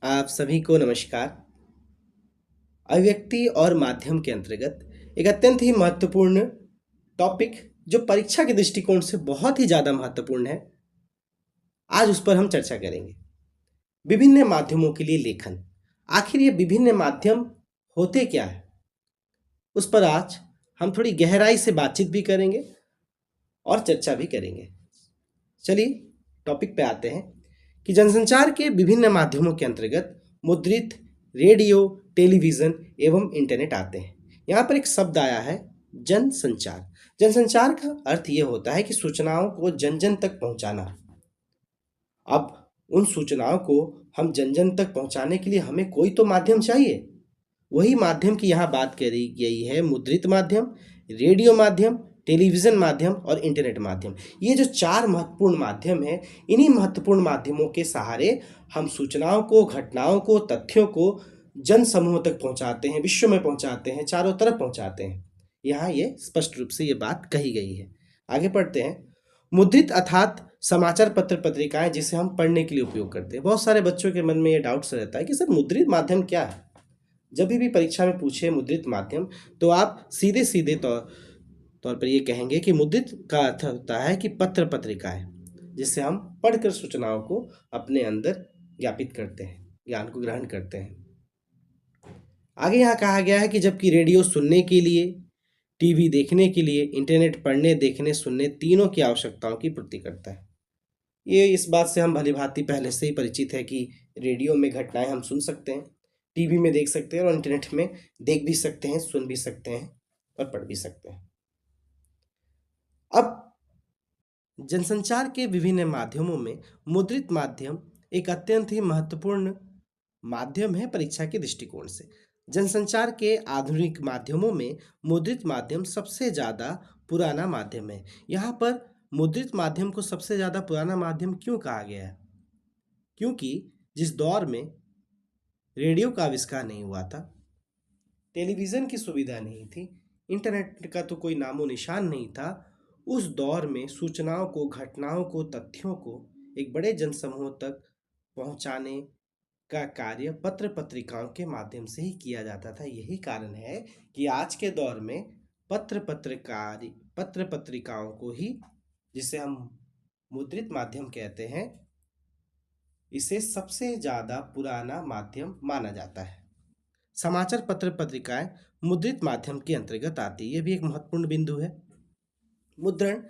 आप सभी को नमस्कार। अभिव्यक्ति और माध्यम के अंतर्गत एक अत्यंत ही महत्वपूर्ण टॉपिक जो परीक्षा के दृष्टिकोण से बहुत ही ज़्यादा महत्वपूर्ण है, आज उस पर हम चर्चा करेंगे। विभिन्न माध्यमों के लिए लेखन, आखिर ये विभिन्न माध्यम होते क्या है, उस पर आज हम थोड़ी गहराई से बातचीत भी करेंगे और चर्चा भी करेंगे। चलिए टॉपिक पे आते हैं कि जनसंचार के विभिन्न माध्यमों के अंतर्गत मुद्रित, रेडियो, टेलीविज़न एवं इंटरनेट आते हैं। यहाँ पर एक शब्द आया है जनसंचार। जनसंचार का अर्थ ये होता है कि सूचनाओं को जन जन तक पहुँचाना। अब उन सूचनाओं को हम जन जन तक पहुँचाने के लिए हमें कोई तो माध्यम चाहिए। वही माध्यम की यहाँ बात करी गई है, मुद्रित माध्यम, रेडियो माध्यम, टेलीविज़न माध्यम और इंटरनेट माध्यम। ये जो चार महत्वपूर्ण माध्यम हैं, इन्हीं महत्वपूर्ण माध्यमों के सहारे हम सूचनाओं को, घटनाओं को, तथ्यों को जन समूह तक पहुंचाते हैं, विश्व में पहुंचाते हैं, चारों तरफ पहुंचाते हैं। यहाँ ये स्पष्ट रूप से ये बात कही गई है। आगे पढ़ते हैं। मुद्रित अर्थात समाचार पत्र पत्रिकाएं जिसे हम पढ़ने के लिए उपयोग करते हैं। बहुत सारे बच्चों के मन में ये डाउट्स रहता है कि सर मुद्रित माध्यम क्या है। जब भी परीक्षा में पूछे मुद्रित माध्यम तो आप सीधे सीधे तौर पर ये कहेंगे कि मुद्रित का अर्थ होता है कि पत्र पत्रिकाएं जिससे हम पढ़कर सूचनाओं को अपने अंदर ज्ञापित करते हैं, ज्ञान को ग्रहण करते हैं। आगे यहाँ कहा गया है कि जबकि रेडियो सुनने के लिए, टीवी देखने के लिए, इंटरनेट पढ़ने, देखने, सुनने तीनों की आवश्यकताओं की पूर्ति करता है। ये इस बात से हम भली भांति पहले से ही परिचित है कि रेडियो में घटनाएं हम सुन सकते हैं, टीवी में देख सकते हैं और इंटरनेट में देख भी सकते हैं, सुन भी सकते हैं और पढ़ भी सकते हैं। अब जनसंचार के विभिन्न माध्यमों में मुद्रित माध्यम एक अत्यंत ही महत्वपूर्ण माध्यम है परीक्षा के दृष्टिकोण से। जनसंचार के आधुनिक माध्यमों में मुद्रित माध्यम सबसे ज़्यादा पुराना माध्यम है। यहाँ पर मुद्रित माध्यम को सबसे ज़्यादा पुराना माध्यम क्यों कहा गया है? क्योंकि जिस दौर में रेडियो का आविष्कार नहीं हुआ था, टेलीविज़न की सुविधा नहीं थी, इंटरनेट का तो कोई नामो निशान नहीं था, उस दौर में सूचनाओं को, घटनाओं को, तथ्यों को एक बड़े जनसमूह तक पहुंचाने का कार्य पत्र पत्रिकाओं के माध्यम से ही किया जाता था। यही कारण है कि आज के दौर में पत्र पत्रिकाओं को ही, जिसे हम मुद्रित माध्यम कहते हैं, इसे सबसे ज़्यादा पुराना माध्यम माना जाता है। समाचार पत्र पत्रिकाएं मुद्रित माध्यम के अंतर्गत आती है। यह भी एक महत्वपूर्ण बिंदु है। मुद्रण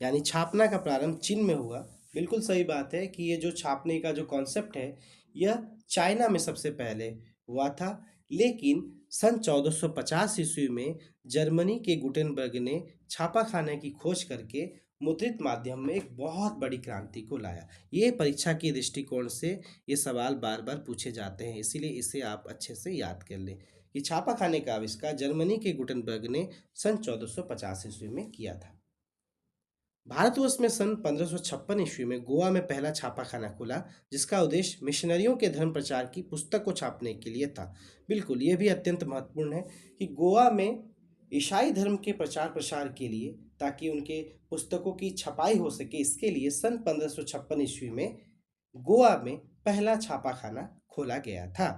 यानी छापना का प्रारंभ चीन में हुआ। बिल्कुल सही बात है कि ये जो छापने का जो कॉन्सेप्ट है यह चाइना में सबसे पहले हुआ था, लेकिन सन 1450 ईस्वी में जर्मनी के गुटेनबर्ग ने छापाखाने की खोज करके मुद्रित माध्यम में एक बहुत बड़ी क्रांति को लाया। ये परीक्षा के दृष्टिकोण से ये सवाल बार बार पूछे जाते हैं, इसीलिए इसे आप अच्छे से याद कर लें कि छापाखाने का आविष्कार जर्मनी के गुटेनबर्ग ने सन 1450 ईस्वी में किया था। भारतवर्ष में सन 1556 ईस्वी में गोवा में पहला छापाखाना खुला, जिसका उद्देश्य मिशनरियों के धर्म प्रचार की पुस्तक को छापने के लिए था। बिल्कुल, ये भी अत्यंत महत्वपूर्ण है कि गोवा में ईसाई धर्म के प्रचार प्रसार के लिए, ताकि उनके पुस्तकों की छपाई हो सके, इसके लिए सन 1556 ईस्वी में गोवा में पहला छापाखाना खोला गया था।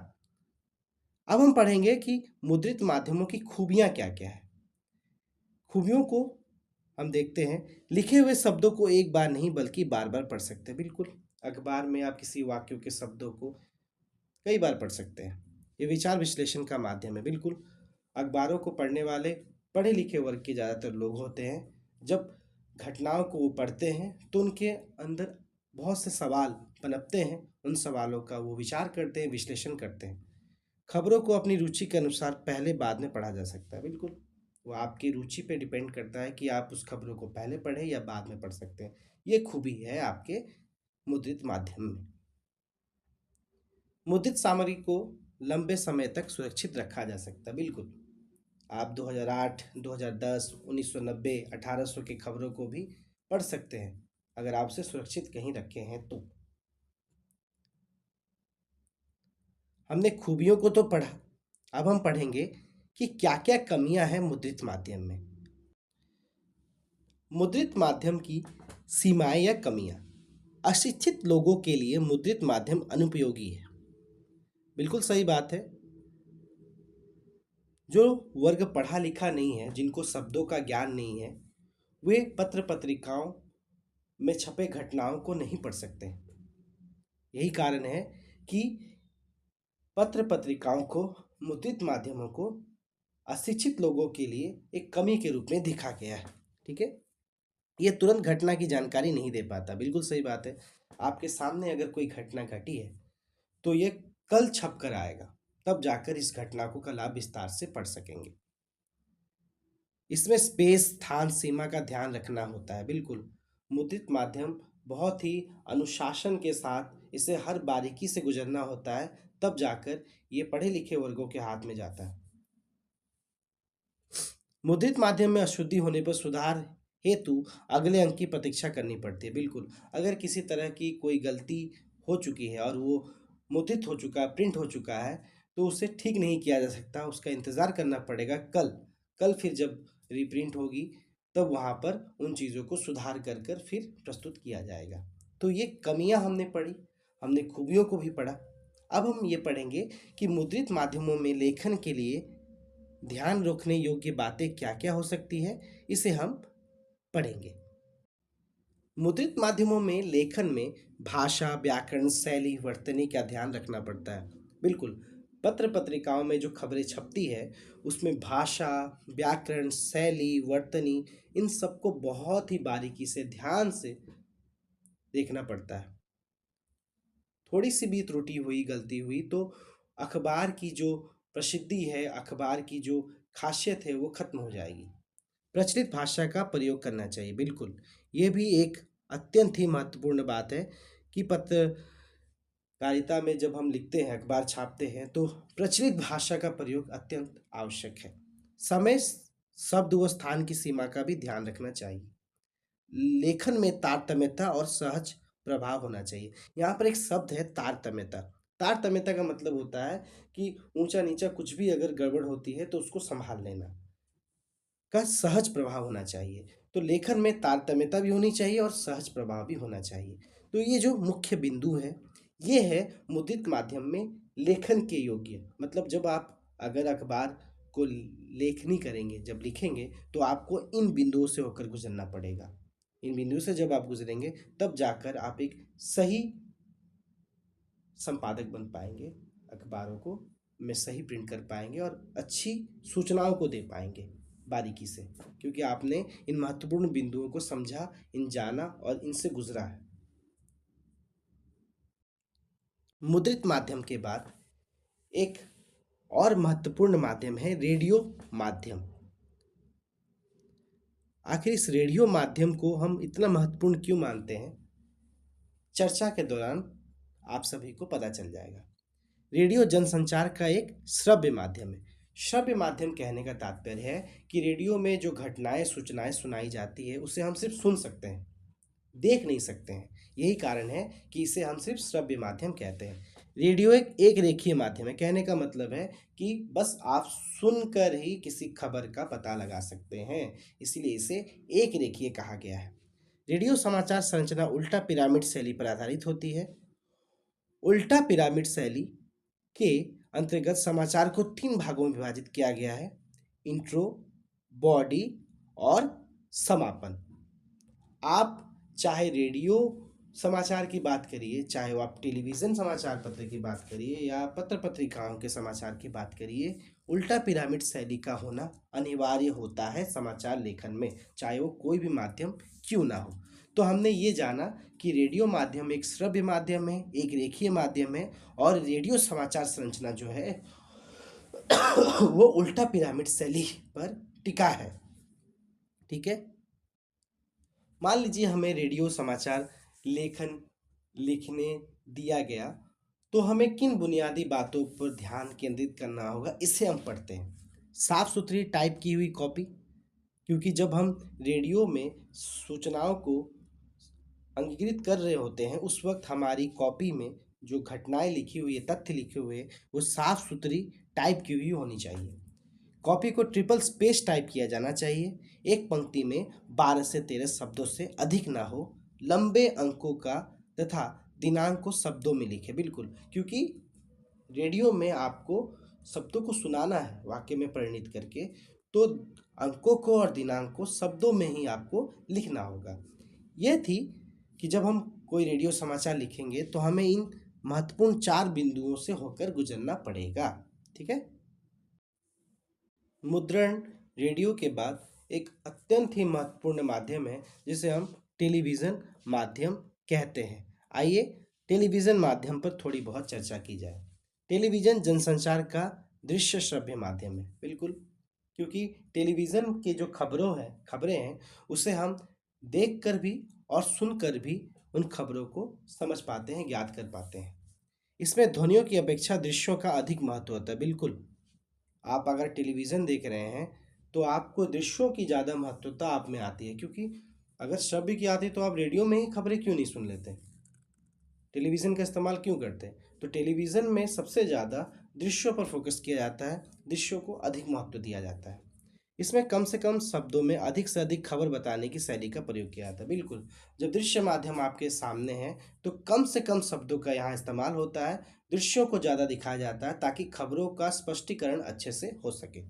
अब हम पढ़ेंगे कि मुद्रित माध्यमों की खूबियाँ क्या क्या है। खूबियों को हम देखते हैं। लिखे हुए शब्दों को एक बार नहीं बल्कि बार बार पढ़ सकते हैं। बिल्कुल, अखबार में आप किसी वाक्यों के शब्दों को कई बार पढ़ सकते हैं। ये विचार विश्लेषण का माध्यम है। बिल्कुल, अखबारों को पढ़ने वाले पढ़े लिखे वर्ग के ज़्यादातर लोग होते हैं। जब घटनाओं को वो पढ़ते हैं तो उनके अंदर बहुत से सवाल पनपते हैं, उन सवालों का वो विचार करते हैं, विश्लेषण करते हैं। खबरों को अपनी रुचि के अनुसार पहले बाद में पढ़ा जा सकता है। बिल्कुल, वो आपकी रुचि पे डिपेंड करता है कि आप उस खबरों को पहले पढ़ें या बाद में पढ़ सकते हैं। ये खूबी है आपके मुद्रित माध्यम में। मुद्रित सामग्री को लंबे समय तक सुरक्षित रखा जा सकता है। बिल्कुल, आप 2008, 2010, 1990, 1800 की खबरों को भी पढ़ सकते हैं अगर आप उसे सुरक्षित कहीं रखे हैं तो। हमने खूबियों को तो पढ़ा, अब हम पढ़ेंगे कि क्या क्या कमियां हैं मुद्रित माध्यम में। मुद्रित माध्यम की सीमाएं या कमियां। अशिक्षित लोगों के लिए मुद्रित माध्यम अनुपयोगी है। बिल्कुल सही बात है। जो वर्ग पढ़ा लिखा नहीं है, जिनको शब्दों का ज्ञान नहीं है, वे पत्र पत्रिकाओं में छपे घटनाओं को नहीं पढ़ सकते। यही कारण है कि पत्र पत्रिकाओं को, मुद्रित माध्यमों को अशिक्षित लोगों के लिए एक कमी के रूप में देखा गया है। ठीक है, ये तुरंत घटना की जानकारी नहीं दे पाता। बिल्कुल सही बात है। आपके सामने अगर कोई घटना घटी है तो ये कल छप कर आएगा, तब जाकर इस घटना को कल आप विस्तार से पढ़ सकेंगे। इसमें स्पेस, स्थान, सीमा का ध्यान रखना होता है। बिल्कुल, मुद्रित माध्यम बहुत ही अनुशासन के साथ इसे हर बारीकी से गुजरना होता है, तब जाकर ये पढ़े लिखे वर्गों के हाथ में जाता है। मुद्रित माध्यम में अशुद्धि होने पर सुधार हेतु अगले अंक की प्रतीक्षा करनी पड़ती है। बिल्कुल, अगर किसी तरह की कोई गलती हो चुकी है और वो मुद्रित हो चुका है, प्रिंट हो चुका है, तो उसे ठीक नहीं किया जा सकता, उसका इंतज़ार करना पड़ेगा कल। कल फिर जब रीप्रिंट होगी तब वहाँ पर उन चीज़ों को सुधार कर कर फिर प्रस्तुत किया जाएगा। तो ये कमियां हमने पढ़ी, हमने खूबियों को भी पढ़ा। अब हम ये पढ़ेंगे कि मुद्रित माध्यमों में लेखन के लिए ध्यान रखने योग्य बातें क्या क्या हो सकती है, इसे हम पढ़ेंगे। मुद्रित माध्यमों में लेखन में भाषा, व्याकरण, शैली, वर्तनी का ध्यान रखना पड़ता है। बिल्कुल, पत्र पत्रिकाओं में जो खबरें छपती है उसमें भाषा, व्याकरण, शैली, वर्तनी, इन सबको बहुत ही बारीकी से, ध्यान से देखना पड़ता है। थोड़ी सी भी त्रुटि हुई, गलती हुई तो अखबार की जो प्रसिद्धि है, अखबार की जो खासियत है, वो खत्म हो जाएगी। प्रचलित भाषा का प्रयोग करना चाहिए। बिल्कुल, ये भी एक अत्यंत ही महत्वपूर्ण बात है कि पत्रकारिता में जब हम लिखते हैं, अखबार छापते हैं, तो प्रचलित भाषा का प्रयोग अत्यंत आवश्यक है। समय, शब्द व स्थान की सीमा का भी ध्यान रखना चाहिए। लेखन में तारतम्यता और सहज प्रभाव होना चाहिए। यहाँ पर एक शब्द है तारतम्यता। तारतम्यता का मतलब होता है कि ऊंचा नीचा कुछ भी अगर गड़बड़ होती है तो उसको संभाल लेना का सहज प्रभाव होना चाहिए। तो लेखन में तारतम्यता भी होनी चाहिए और सहज प्रभाव भी होना चाहिए। तो ये जो मुख्य बिंदु है, ये है मुद्रित माध्यम में लेखन के योग्य। मतलब जब आप अगर अखबार को लेखनी करेंगे, जब लिखेंगे, तो आपको इन बिंदुओं से होकर गुजरना पड़ेगा। इन बिंदुओं से जब आप गुजरेंगे तब जाकर आप एक सही संपादक बन पाएंगे, अखबारों को में सही प्रिंट कर पाएंगे और अच्छी सूचनाओं को दे पाएंगे बारीकी से, क्योंकि आपने इन महत्वपूर्ण बिंदुओं को समझा, इन जाना और इनसे गुजरा है। मुद्रित माध्यम के बाद एक और महत्वपूर्ण माध्यम है रेडियो माध्यम। आखिर इस रेडियो माध्यम को हम इतना महत्वपूर्ण क्यों मानते हैं, चर्चा के दौरान आप सभी को पता चल जाएगा। रेडियो जनसंचार का एक श्रव्य माध्यम है। श्रव्य माध्यम कहने का तात्पर्य है कि रेडियो में जो घटनाएं, सूचनाएं सुनाई जाती है उसे हम सिर्फ सुन सकते हैं, देख नहीं सकते हैं। यही कारण है कि इसे हम सिर्फ श्रव्य माध्यम कहते हैं। रेडियो एक रेखीय माध्यम है। कहने का मतलब है कि बस आप सुनकर ही किसी खबर का पता लगा सकते हैं, इसीलिए इसे एक रेखीय कहा गया है। रेडियो समाचार संरचना उल्टा पिरामिड शैली पर आधारित होती है। उल्टा पिरामिड शैली के अंतर्गत समाचार को 3 भागों में विभाजित किया गया है: इंट्रो, बॉडी और समापन। आप चाहे रेडियो समाचार की बात करिए, चाहे वो आप टेलीविज़न समाचार पत्र की बात करिए या पत्र पत्रिकाओं के समाचार की बात करिए, उल्टा पिरामिड शैली का होना अनिवार्य होता है समाचार लेखन में, चाहे वो कोई भी माध्यम क्यों ना हो। तो हमने ये जाना कि रेडियो माध्यम एक श्रव्य माध्यम है, एक रेखीय माध्यम है, और रेडियो समाचार संरचना जो है वो उल्टा पिरामिड शैली पर टिका है। ठीक है, मान लीजिए हमें रेडियो समाचार लेखन लिखने दिया गया, तो हमें किन बुनियादी बातों पर ध्यान केंद्रित करना होगा, इसे हम पढ़ते हैं। साफ सुथरी टाइप की हुई कॉपी, क्योंकि जब हम रेडियो में सूचनाओं को अंगीकृत कर रहे होते हैं उस वक्त हमारी कॉपी में जो घटनाएं लिखी हुई है, तथ्य लिखे हुए, वो साफ सुथरी टाइप की हुई होनी चाहिए। कॉपी को ट्रिपल स्पेस टाइप किया जाना चाहिए। एक पंक्ति में 12 से 13 शब्दों से अधिक ना हो। लंबे अंकों का तथा दिनांक को शब्दों में लिखे। बिल्कुल, क्योंकि रेडियो में आपको शब्दों को सुनाना है वाक्य में परिणित करके, तो अंकों को और दिनांक को शब्दों में ही आपको लिखना होगा। यह थी कि जब हम कोई रेडियो समाचार लिखेंगे तो हमें इन महत्वपूर्ण 4 बिंदुओं से होकर गुजरना पड़ेगा। ठीक है। मुद्रण रेडियो के बाद एक अत्यंत ही महत्वपूर्ण माध्यम है जिसे हम टेलीविज़न माध्यम कहते हैं। आइए टेलीविज़न माध्यम पर थोड़ी बहुत चर्चा की जाए। टेलीविज़न जनसंचार का दृश्य श्रव्य माध्यम है, बिल्कुल, क्योंकि टेलीविज़न के जो खबरें हैं उसे हम देख कर भी और सुनकर भी उन खबरों को समझ पाते हैं, ज्ञात कर पाते हैं। इसमें ध्वनियों की अपेक्षा दृश्यों का अधिक महत्व होता है। बिल्कुल, आप अगर टेलीविज़न देख रहे हैं तो आपको दृश्यों की ज़्यादा महत्वता आप में आती है, क्योंकि अगर श्रव्य की आती तो आप रेडियो में ही खबरें क्यों नहीं सुन लेते, टेलीविज़न का इस्तेमाल क्यों करते। तो टेलीविज़न में सबसे ज़्यादा दृश्यों पर फोकस किया जाता है, दृश्यों को अधिक महत्व दिया जाता है। इसमें कम से कम शब्दों में अधिक से अधिक खबर बताने की शैली का प्रयोग किया जाता है। बिल्कुल, जब दृश्य माध्यम आपके सामने है तो कम से कम शब्दों का यहाँ इस्तेमाल होता है, दृश्यों को ज़्यादा दिखाया जाता है ताकि खबरों का स्पष्टीकरण अच्छे से हो सके।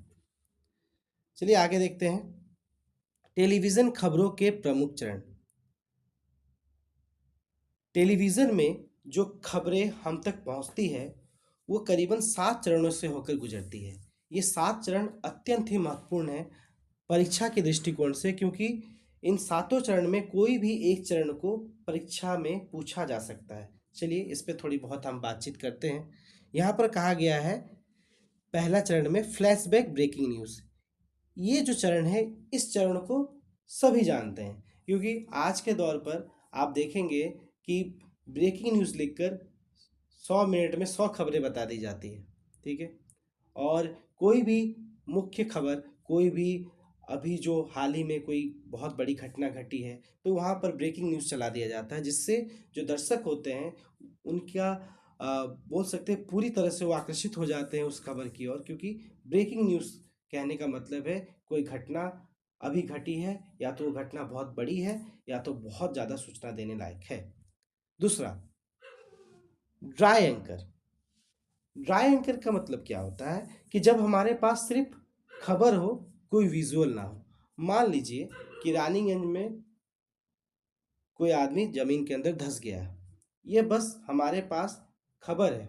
चलिए आगे देखते हैं टेलीविज़न खबरों के प्रमुख चरण। टेलीविज़न में जो खबरें हम तक पहुंचती है वो करीबन 7 चरणों से होकर गुजरती है। ये 7 चरण अत्यंत ही महत्वपूर्ण है परीक्षा के दृष्टिकोण से, क्योंकि इन सातों चरण में कोई भी एक चरण को परीक्षा में पूछा जा सकता है। चलिए इस पे थोड़ी बहुत हम बातचीत करते हैं। यहाँ पर कहा गया है पहला चरण में फ्लैशबैक ब्रेकिंग न्यूज़। ये जो चरण है इस चरण को सभी जानते हैं, क्योंकि आज के दौर पर आप देखेंगे कि ब्रेकिंग न्यूज़ लिखकर 100 मिनट में 100 खबरें बता दी जाती है। ठीक है। और कोई भी मुख्य खबर, कोई भी अभी जो हाल ही में कोई बहुत बड़ी घटना घटी है तो वहाँ पर ब्रेकिंग न्यूज़ चला दिया जाता है, जिससे जो दर्शक होते हैं उनका बोल सकते हैं पूरी तरह से वो आकर्षित हो जाते हैं उस खबर की ओर, क्योंकि ब्रेकिंग न्यूज़ कहने का मतलब है कोई घटना अभी घटी है, या तो वो घटना बहुत बड़ी है या तो बहुत ज़्यादा सूचना देने लायक है। दूसरा, ड्राई एंकर। ड्राई एंकर का मतलब क्या होता है कि जब हमारे पास सिर्फ खबर हो, कोई विजुअल ना हो। मान लीजिए कि रानीगंज में कोई आदमी जमीन के अंदर धंस गया है, ये बस हमारे पास खबर है,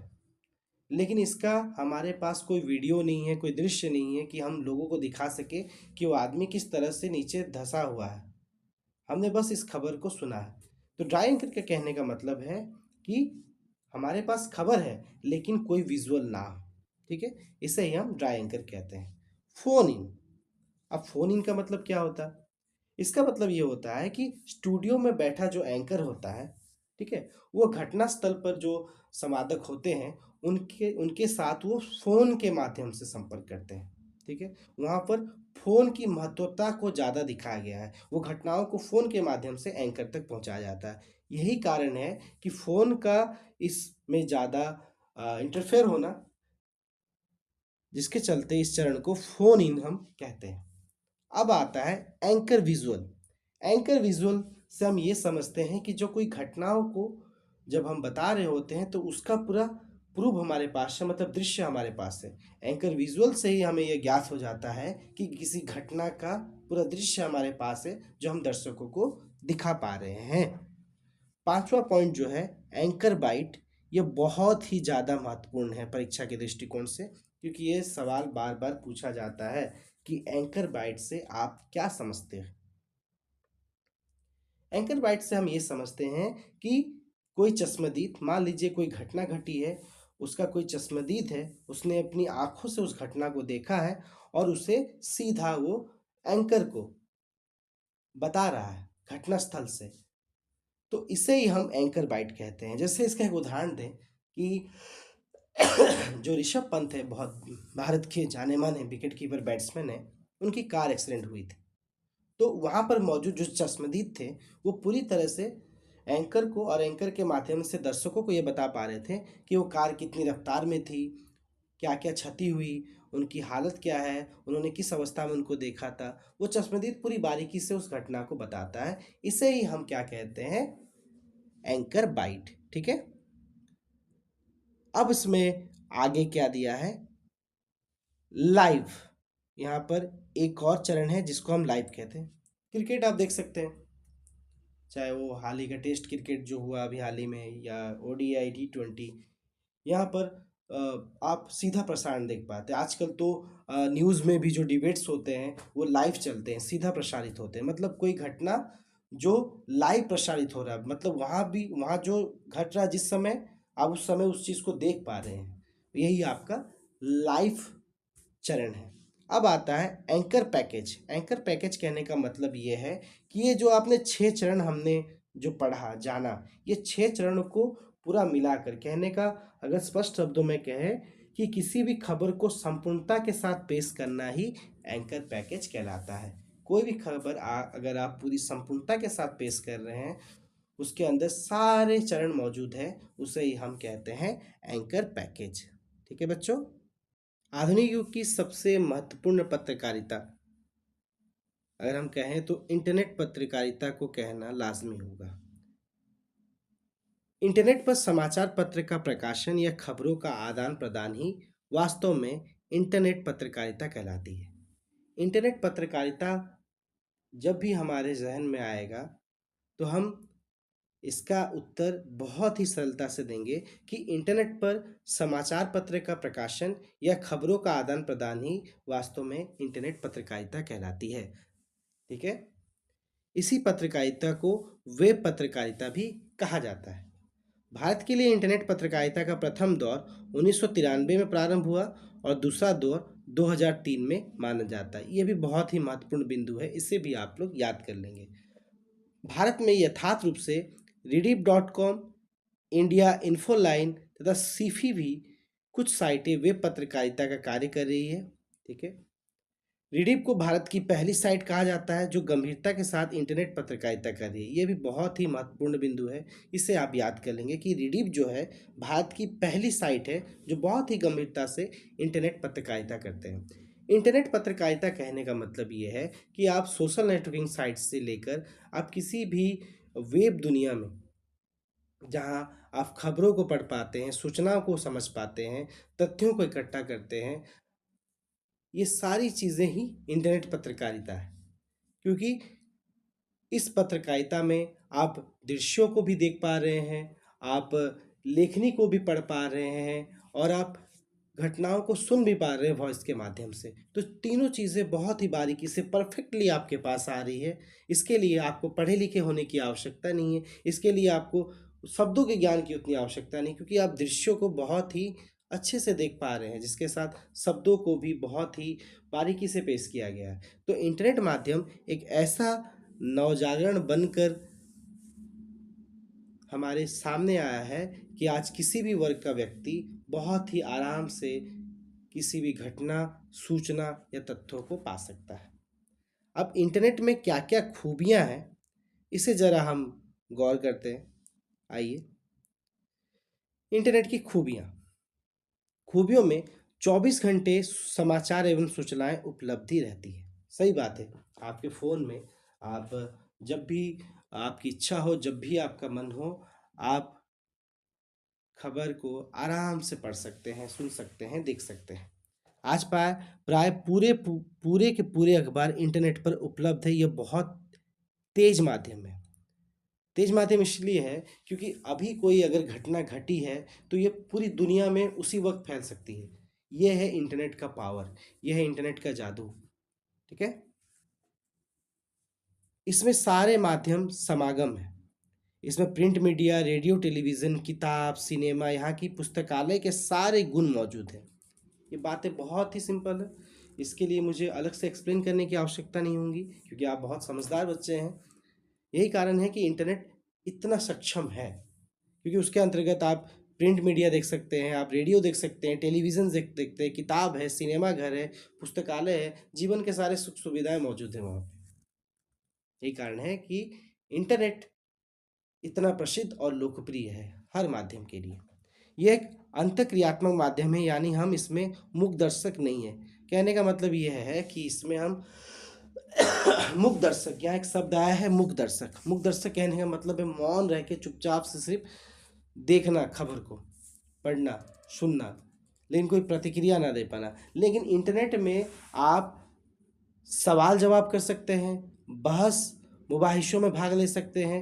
लेकिन इसका हमारे पास कोई वीडियो नहीं है, कोई दृश्य नहीं है कि हम लोगों को दिखा सके कि वो आदमी किस तरह से नीचे धंसा हुआ है। हमने बस इस खबर को सुना है। तो ड्राई एंकर के कहने का मतलब है कि हमारे पास खबर है लेकिन कोई विजुअल ना हो। ठीक है, इसे ही हम ड्राई एंकर कहते हैं। Phone in. अब फोन इन का मतलब क्या होता है? इसका मतलब ये होता है कि स्टूडियो में बैठा जो एंकर होता है, ठीक है, वो घटना स्थल पर जो संवादक होते हैं उनके उनके साथ वो फोन के माध्यम से संपर्क करते हैं। ठीक है, वहाँ पर फोन की महत्वता को ज़्यादा दिखाया गया है, वो घटनाओं को फोन के माध्यम से एंकर तक पहुँचाया जाता है। यही कारण है कि फोन का इसमें ज़्यादा इंटरफेयर होना, जिसके चलते इस चरण को फोन इन हम कहते हैं। अब आता है एंकर विजुअल। एंकर विजुअल से हम ये समझते हैं कि जो कोई घटनाओं को जब हम बता रहे होते हैं तो उसका पूरा प्रूफ हमारे पास है, मतलब दृश्य हमारे पास है। एंकर विजुअल से ही हमें यह ज्ञात हो जाता है कि किसी घटना का पूरा दृश्य हमारे पास है जो हम दर्शकों को दिखा पा रहे हैं। पांचवा पॉइंट जो है एंकर बाइट, ये बहुत ही ज़्यादा महत्वपूर्ण है परीक्षा के दृष्टिकोण से, क्योंकि ये सवाल बार बार पूछा जाता है कि एंकर बाइट से आप क्या समझते हैं। एंकर बाइट से हम ये समझते हैं कि कोई चश्मदीद, मान लीजिए कोई घटना घटी है, उसका कोई चश्मदीद है, उसने अपनी आंखों से उस घटना को देखा है और उसे सीधा वो एंकर को बता रहा है घटना स्थल से, तो इसे ही हम एंकर बाइट कहते हैं। जैसे इसका एक उदाहरण दें कि जो ऋषभ पंत है, बहुत भारत के जाने माने विकेट कीपर बैट्समैन है, उनकी कार एक्सीडेंट हुई थी। तो वहाँ पर मौजूद जो चश्मदीद थे वो पूरी तरह से एंकर को और एंकर के माध्यम से दर्शकों को ये बता पा रहे थे कि वो कार कितनी रफ्तार में थी, क्या क्या क्षति हुई, उनकी हालत क्या है, उन्होंने किस अवस्था में उनको देखा था। वो चश्मदीद पूरी बारीकी से उस घटना को बताता है। इसे ही हम क्या कहते हैं, एंकर बाइट। ठीक है। अब इसमें आगे क्या दिया है, लाइव। यहाँ पर एक और चरण है जिसको हम लाइव कहते हैं। क्रिकेट आप देख सकते हैं, चाहे वो हाल ही का टेस्ट क्रिकेट जो हुआ अभी हाल ही में, या ODI T20, यहाँ पर आप सीधा प्रसारण देख पाते हैं। आजकल तो न्यूज़ में भी जो डिबेट्स होते हैं वो लाइव चलते हैं, सीधा प्रसारित होते हैं। मतलब कोई घटना जो लाइव प्रसारित हो रहा है, मतलब वहाँ जो घट रहा है जिस समय, आप उस समय उस चीज़ को देख पा रहे हैं, यही आपका लाइव चरण है। अब आता है एंकर पैकेज। एंकर पैकेज कहने का मतलब ये है कि ये जो आपने 6 चरण हमने जो पढ़ा जाना, ये 6 चरणों को पूरा मिलाकर कहने का, अगर स्पष्ट शब्दों में कहे कि किसी भी खबर को संपूर्णता के साथ पेश करना ही एंकर पैकेज कहलाता है। कोई भी खबर अगर आप पूरी संपूर्णता के साथ पेश कर रहे हैं, उसके अंदर सारे चरण मौजूद हैं, उसे ही हम कहते हैं एंकर पैकेज। ठीक है बच्चों। आधुनिक युग की सबसे महत्वपूर्ण पत्रकारिता अगर हम कहें तो इंटरनेट पत्रकारिता को कहना लाजमी होगा। इंटरनेट पर समाचार पत्र का प्रकाशन या खबरों का आदान प्रदान ही वास्तव में इंटरनेट पत्रकारिता कहलाती है। इंटरनेट पत्रकारिता जब भी हमारे जहन में आएगा तो हम इसका उत्तर बहुत ही सरलता से देंगे कि इंटरनेट पर समाचार पत्र का प्रकाशन या खबरों का आदान प्रदान ही वास्तव में इंटरनेट पत्रकारिता कहलाती है। ठीक है। इसी पत्रकारिता को वेब पत्रकारिता भी कहा जाता है। भारत के लिए इंटरनेट पत्रकारिता का प्रथम दौर 1993 में प्रारंभ हुआ और दूसरा दौर 2003 में माना जाता है। ये भी बहुत ही महत्वपूर्ण बिंदु है, इसे भी आप लोग याद कर लेंगे। भारत में यथार्थ रूप से Rediff.com, इंडिया इन्फोलाइन तथा सीफी भी कुछ साइटें वेब पत्रकारिता का कार्य कर रही है। ठीक है। रिडिफ को भारत की पहली साइट कहा जाता है जो गंभीरता के साथ इंटरनेट पत्रकारिता कर रही है। ये भी बहुत ही महत्वपूर्ण बिंदु है, इसे आप याद कर लेंगे कि रिडिफ जो है भारत की पहली साइट है जो बहुत ही गंभीरता से इंटरनेट पत्रकारिता करते हैं। इंटरनेट पत्रकारिता कहने का मतलब ये है कि आप सोशल नेटवर्किंग साइट से लेकर आप किसी भी वेब दुनिया में जहाँ आप खबरों को पढ़ पाते हैं, सूचनाओं को समझ पाते हैं, तथ्यों को इकट्ठा करते हैं, ये सारी चीज़ें ही इंटरनेट पत्रकारिता है। क्योंकि इस पत्रकारिता में आप दृश्यों को भी देख पा रहे हैं, आप लेखनी को भी पढ़ पा रहे हैं, और आप घटनाओं को सुन भी पा रहे हैं वॉइस के माध्यम से। तो तीनों चीज़ें बहुत ही बारीकी से परफेक्टली आपके पास आ रही है। इसके लिए आपको पढ़े लिखे होने की आवश्यकता नहीं है, इसके लिए आपको शब्दों के ज्ञान की उतनी आवश्यकता नहीं, क्योंकि आप दृश्यों को बहुत ही अच्छे से देख पा रहे हैं, जिसके साथ शब्दों को भी बहुत ही बारीकी से पेश किया गया है। तो इंटरनेट माध्यम एक ऐसा नवजागरण बनकर हमारे सामने आया है कि आज किसी भी वर्ग का व्यक्ति बहुत ही आराम से किसी भी घटना, सूचना या तथ्यों को पा सकता है। अब इंटरनेट में क्या क्या खूबियां हैं, इसे जरा हम गौर करते हैं। आइए, इंटरनेट की खूबियों में 24 घंटे समाचार एवं सूचनाएं उपलब्धि रहती है। सही बात है, आपके फ़ोन में आप जब भी आपकी इच्छा हो, जब भी आपका मन हो, आप खबर को आराम से पढ़ सकते हैं, सुन सकते हैं, देख सकते हैं। आज प्राय पूरे के पूरे अखबार इंटरनेट पर उपलब्ध है। यह बहुत तेज माध्यम है। तेज माध्यम इसलिए है क्योंकि अभी कोई अगर घटना घटी है तो ये पूरी दुनिया में उसी वक्त फैल सकती है। यह है इंटरनेट का पावर, यह है इंटरनेट का जादू। ठीक है। इसमें सारे माध्यम समागम है। इसमें प्रिंट मीडिया, रेडियो, टेलीविज़न, किताब, सिनेमा, यहाँ की पुस्तकालय के सारे गुण मौजूद हैं। ये बातें बहुत ही सिंपल है, इसके लिए मुझे अलग से एक्सप्लेन करने की आवश्यकता नहीं होगी, क्योंकि आप बहुत समझदार बच्चे हैं। यही कारण है कि इंटरनेट इतना सक्षम है, क्योंकि उसके अंतर्गत आप प्रिंट मीडिया देख सकते हैं, आप रेडियो देख सकते हैं, टेलीविज़न देखते हैं, किताब है, सिनेमा घर है, पुस्तकालय है, जीवन के सारे सुख सुविधाएं मौजूद हैं वहाँ पे। यही कारण है कि इंटरनेट इतना प्रसिद्ध और लोकप्रिय है हर माध्यम के लिए। यह एक अंतःक्रियात्मक माध्यम है, यानी हम इसमें मूक दर्शक नहीं है। कहने का मतलब यह है कि इसमें हम मूक दर्शक, यहाँ एक शब्द आया है मूक दर्शक। मूक दर्शक कहने का मतलब है मौन रह के चुपचाप से सिर्फ देखना, खबर को पढ़ना, सुनना। लेकिन कोई प्रतिक्रिया ना दे पाना। लेकिन इंटरनेट में आप सवाल जवाब कर सकते हैं, बहस मुबाहिशों में भाग ले सकते हैं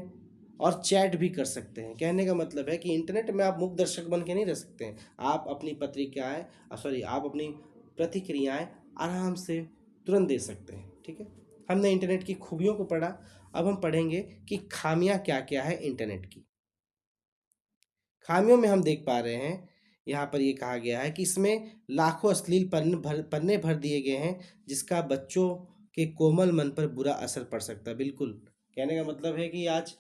और चैट भी कर सकते हैं। कहने का मतलब है कि इंटरनेट में आप मूक दर्शक बन के नहीं रह सकते हैं। आप अपनी आप अपनी प्रतिक्रियाएं आराम से तुरंत दे सकते हैं। ठीक है, हमने इंटरनेट की खूबियों को पढ़ा। अब हम पढ़ेंगे कि खामियां क्या क्या है इंटरनेट की। खामियों में हम देख पा रहे हैं, यहाँ पर ये कहा गया है कि इसमें लाखों अश्लील पन्ने भर दिए गए हैं, जिसका बच्चों के कोमल मन पर बुरा असर पड़ सकता है। बिल्कुल, कहने का मतलब है कि आज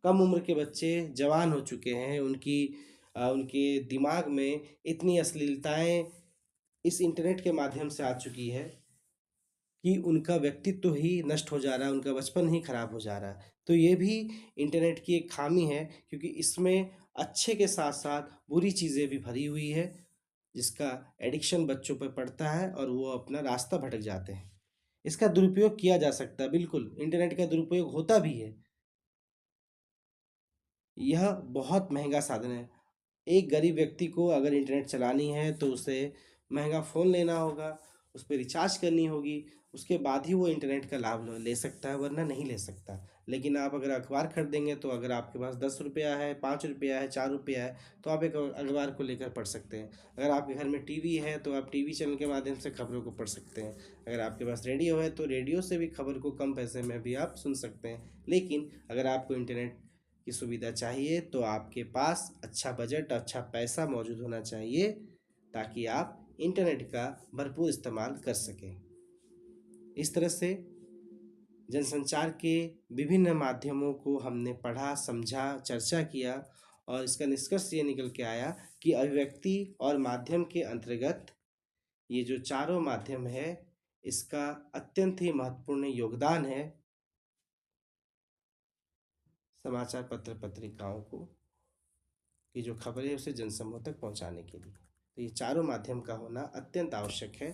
कम उम्र के बच्चे जवान हो चुके हैं, उनके दिमाग में इतनी अश्लीलताएं इस इंटरनेट के माध्यम से आ चुकी है कि उनका व्यक्तित्व ही नष्ट हो जा रहा है, उनका बचपन ही खराब हो जा रहा है। तो ये भी इंटरनेट की एक खामी है, क्योंकि इसमें अच्छे के साथ साथ बुरी चीज़ें भी भरी हुई है, जिसका एडिक्शन बच्चों पर पड़ता है और वो अपना रास्ता भटक जाते हैं। इसका दुरुपयोग किया जा सकता है, बिल्कुल इंटरनेट का दुरुपयोग होता भी है। यह बहुत महंगा साधन है। एक गरीब व्यक्ति को अगर इंटरनेट चलानी है तो उसे महंगा फ़ोन लेना होगा, उस पर रिचार्ज करनी होगी, उसके बाद ही वो इंटरनेट का लाभ ले सकता है, वरना नहीं ले सकता। लेकिन आप अगर अखबार खरीदेंगे तो अगर आपके पास 10 रुपया है, 5 रुपया है, 4 रुपया है, तो आप एक अखबार को लेकर पढ़ सकते हैं। अगर आपके घर में टीवी है तो आप टीवी चैनल के माध्यम से खबरों को पढ़ सकते हैं। अगर आपके पास रेडियो है तो रेडियो से भी खबर को कम पैसे में भी आप सुन सकते हैं। लेकिन अगर आपको इंटरनेट की सुविधा चाहिए तो आपके पास अच्छा बजट, अच्छा पैसा मौजूद होना चाहिए, ताकि आप इंटरनेट का भरपूर इस्तेमाल कर सकें। इस तरह से जनसंचार के विभिन्न माध्यमों को हमने पढ़ा, समझा, चर्चा किया और इसका निष्कर्ष ये निकल के आया कि अभिव्यक्ति और माध्यम के अंतर्गत ये जो चारों माध्यम है, इसका अत्यंत ही महत्वपूर्ण योगदान है समाचार पत्र पत्रिकाओं को की जो खबरें उसे जनसमूह तक पहुंचाने के लिए। तो ये चारों माध्यम का होना अत्यंत आवश्यक है।